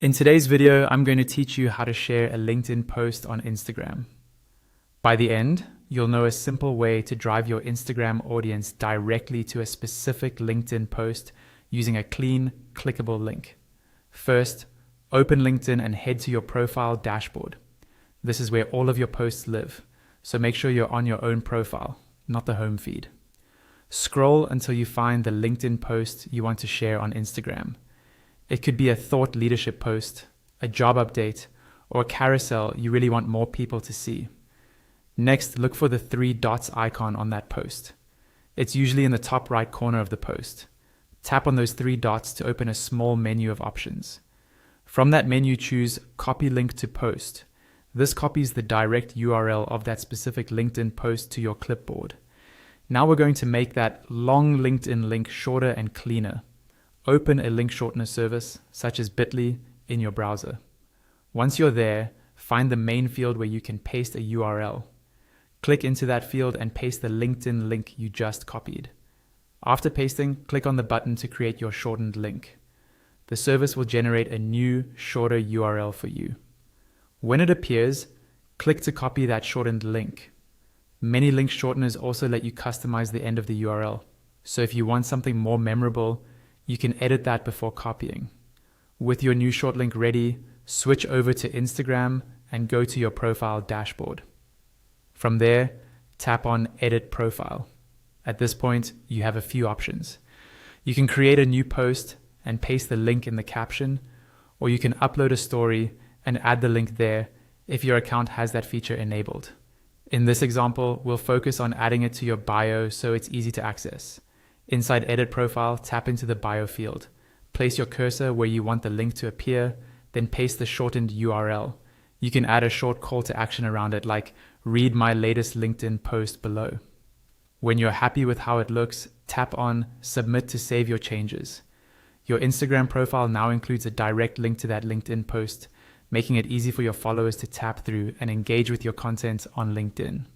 In today's video, I'm going to teach you how to share a LinkedIn post on Instagram. By the end, you'll know a simple way to drive your Instagram audience directly to a specific LinkedIn post using a clean, clickable link. First, open LinkedIn and head to your profile dashboard. This is where all of your posts live, so make sure you're on your own profile, not the home feed. Scroll until you find the LinkedIn post you want to share on Instagram. It could be a thought leadership post, a job update, or a carousel you really want more people to see. Next, look for the three dots icon on that post. It's usually in the top right corner of the post. Tap on those three dots to open a small menu of options. From that menu, choose Copy Link to Post. This copies the direct URL of that specific LinkedIn post to your clipboard. Now we're going to make that long LinkedIn link shorter and cleaner. Open a link shortener service, such as Bitly, in your browser. Once you're there, find the main field where you can paste a URL. Click into that field and paste the LinkedIn link you just copied. After pasting, click on the button to create your shortened link. The service will generate a new, shorter URL for you. When it appears, click to copy that shortened link. Many link shorteners also let you customize the end of the URL, so if you want something more memorable, you can edit that before copying. With your new short link ready, switch over to Instagram and go to your profile dashboard. From there, tap on Edit Profile. At this point, you have a few options. You can create a new post and paste the link in the caption, or you can upload a story and add the link there if your account has that feature enabled. In this example, we'll focus on adding it to your bio so it's easy to access. Inside Edit Profile, tap into the bio field. Place your cursor where you want the link to appear, then paste the shortened URL. You can add a short call to action around it, like read my latest LinkedIn post below. When you're happy with how it looks, tap on Submit to save your changes. Your Instagram profile now includes a direct link to that LinkedIn post, making it easy for your followers to tap through and engage with your content on LinkedIn.